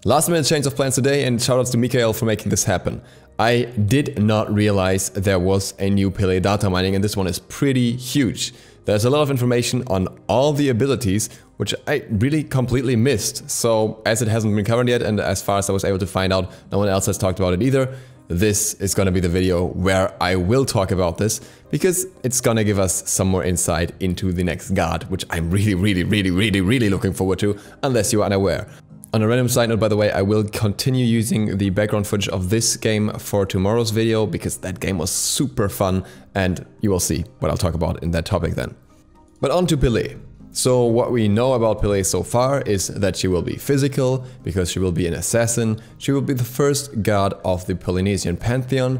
Last minute change of plans today, and shoutouts to Mikael for making this happen. I did not realize there was a new Pele data mining, and this one is pretty huge. There's a lot of information on all the abilities, which I really completely missed. So as it hasn't been covered yet, and as far as I was able to find out, no one else has talked about it either, this is gonna be the video where I will talk about this, because it's gonna give us some more insight into the next god, which I'm really looking forward to, unless you are unaware. On a random side note, by the way, I will continue using the background footage of this game for tomorrow's video, because that game was super fun, and you will see what I'll talk about in that topic then. But on to Pele. So what we know about Pele so far is that she will be physical, because she will be an assassin, she will be the first god of the Polynesian pantheon,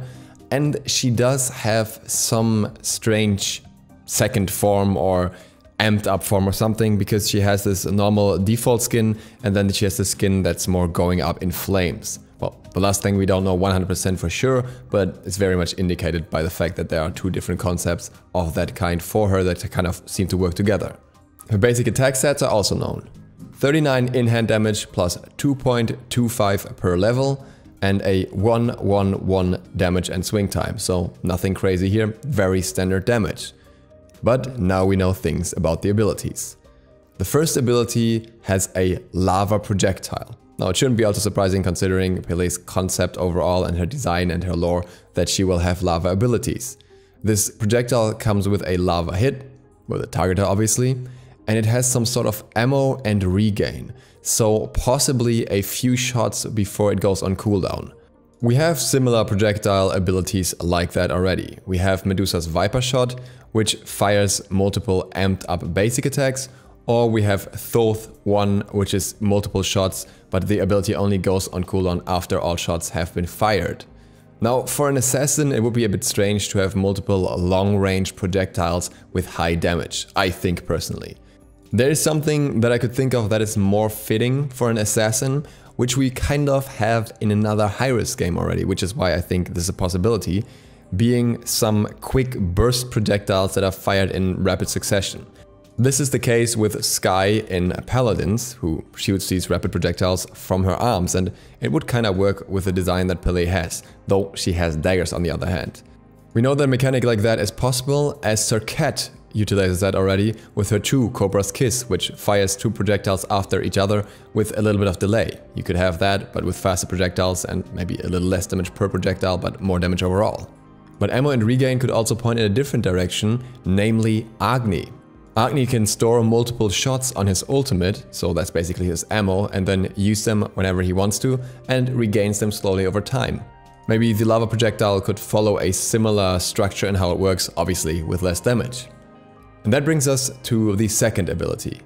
and she does have some strange second form or amped up form or something, because she has this normal default skin and then she has the skin that's more going up in flames. Well, the last thing we don't know 100% for sure, but it's very much indicated by the fact that there are two different concepts of that kind for her that kind of seem to work together. Her basic attack stats are also known. 39 in-hand damage plus 2.25 per level and a 1-1-1 damage and swing time, so nothing crazy here, very standard damage. But now we know things about the abilities. The first ability has a lava projectile. Now it shouldn't be all too surprising considering Pele's concept overall and her design and her lore that she will have lava abilities. This projectile comes with a lava hit, with a targeter obviously, and it has some sort of ammo and regain, so possibly a few shots before it goes on cooldown. We have similar projectile abilities like that already. We have Medusa's Viper Shot, which fires multiple amped up basic attacks, or we have Thoth 1, which is multiple shots, but the ability only goes on cooldown after all shots have been fired. Now, for an assassin, it would be a bit strange to have multiple long-range projectiles with high damage, I think personally. There is something that I could think of that is more fitting for an assassin, which we kind of have in another high-risk game already, which is why I think this is a possibility, being some quick burst projectiles that are fired in rapid succession. This is the case with Skye in Paladins, who shoots these rapid projectiles from her arms, and it would kind of work with the design that Pele has, though she has daggers on the other hand. We know that a mechanic like that is possible, as Serket utilizes that already with her 2 Cobra's Kiss, which fires 2 projectiles after each other with a little bit of delay. You could have that, but with faster projectiles and maybe a little less damage per projectile, but more damage overall. But ammo and regain could also point in a different direction, namely Agni. Agni can store multiple shots on his ultimate, so that's basically his ammo, and then use them whenever he wants to, and regains them slowly over time. Maybe the lava projectile could follow a similar structure in how it works, obviously with less damage. And that brings us to the second ability.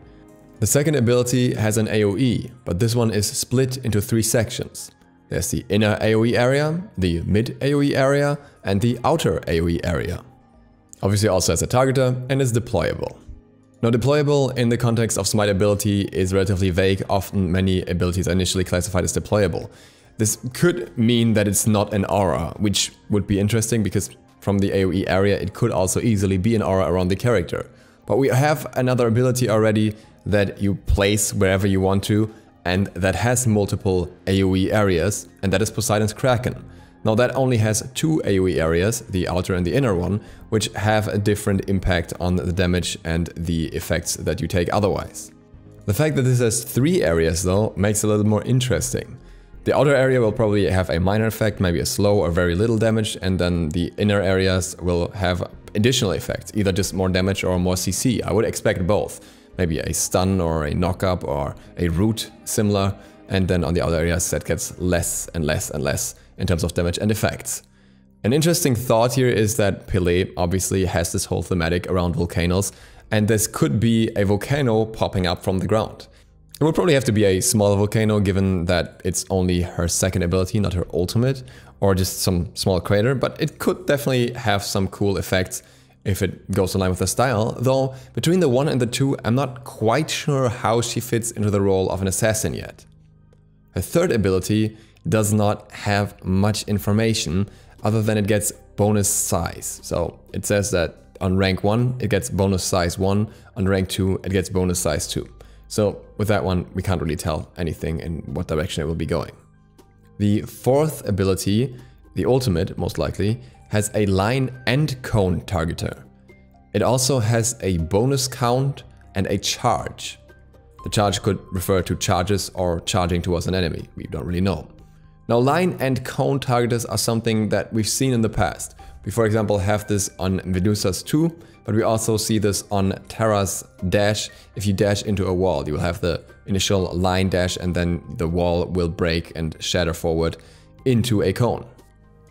The second ability has an AoE, but this one is split into 3 sections. There's the inner AoE area, the mid AoE area, and the outer AoE area. Obviously also has a targeter and is deployable. Now deployable in the context of Smite ability is relatively vague, often many abilities are initially classified as deployable. This could mean that it's not an aura, which would be interesting because from the AoE area it could also easily be an aura around the character. But we have another ability already that you place wherever you want to, and that has multiple AoE areas, and that is Poseidon's Kraken. Now that only has 2 AoE areas, the outer and the inner one, which have a different impact on the damage and the effects that you take otherwise. The fact that this has 3 areas though makes it a little more interesting. The outer area will probably have a minor effect, maybe a slow or very little damage, and then the inner areas will have additional effects, either just more damage or more CC. I would expect both. Maybe a stun or a knock-up or a root similar, and then on the other areas that gets less and less and less in terms of damage and effects. An interesting thought here is that Pele obviously has this whole thematic around volcanoes, and this could be a volcano popping up from the ground. It would probably have to be a smaller volcano given that it's only her second ability, not her ultimate, or just some small crater, but it could definitely have some cool effects if it goes in line with the style, though between the 1 and the 2 I'm not quite sure how she fits into the role of an assassin yet. Her third ability does not have much information other than it gets bonus size. So it says that on rank 1 it gets bonus size 1, on rank 2 it gets bonus size 2. So with that one, we can't really tell anything in what direction it will be going. The fourth ability, the ultimate most likely, has a line and cone targeter. It also has a bonus count and a charge. The charge could refer to charges or charging towards an enemy, we don't really know. Now line and cone targeters are something that we've seen in the past. We for example have this on Venusa's 2, but we also see this on Terra's dash. If you dash into a wall, you will have the initial line dash and then the wall will break and shatter forward into a cone.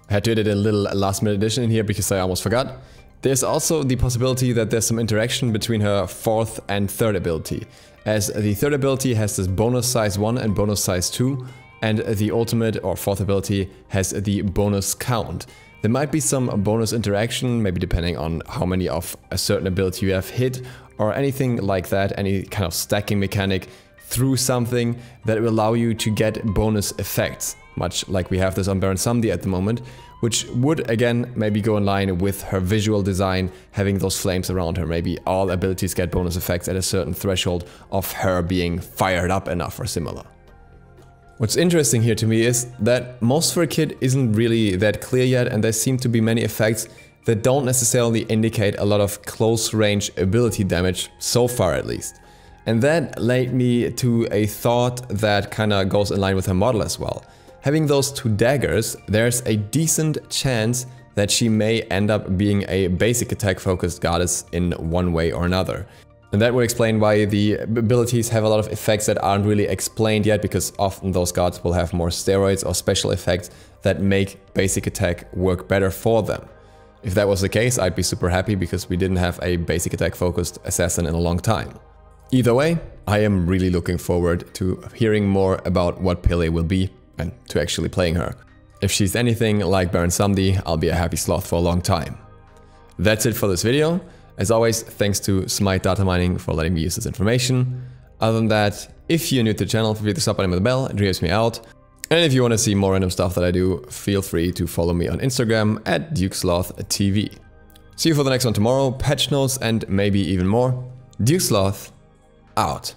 I had to edit a little last minute addition in here because I almost forgot. There's also the possibility that there's some interaction between her fourth and third ability, as the third ability has this bonus size 1 and bonus size 2, and the ultimate or fourth ability has the bonus count. There might be some bonus interaction, maybe depending on how many of a certain ability you have hit or anything like that, any kind of stacking mechanic through something that will allow you to get bonus effects, much like we have this on Baron Samedi at the moment, which would again maybe go in line with her visual design, having those flames around her. Maybe all abilities get bonus effects at a certain threshold of her being fired up enough or similar. What's interesting here to me is that most for a kid isn't really that clear yet, and there seem to be many effects that don't necessarily indicate a lot of close range ability damage, so far at least. And that led me to a thought that kinda goes in line with her model as well. Having those 2 daggers, there's a decent chance that she may end up being a basic attack focused goddess in one way or another. And that would explain why the abilities have a lot of effects that aren't really explained yet, because often those gods will have more steroids or special effects that make basic attack work better for them. If that was the case, I'd be super happy because we didn't have a basic attack focused assassin in a long time. Either way, I am really looking forward to hearing more about what Pele will be and to actually playing her. If she's anything like Baron Samedi, I'll be a happy sloth for a long time. That's it for this video. As always, thanks to Smite Data Mining for letting me use this information. Other than that, if you're new to the channel, feel free to sub button with the bell, it really helps me out. And if you want to see more random stuff that I do, feel free to follow me on Instagram at DukeSlothTV. See you for the next one tomorrow, patch notes and maybe even more. DukeSloth, out.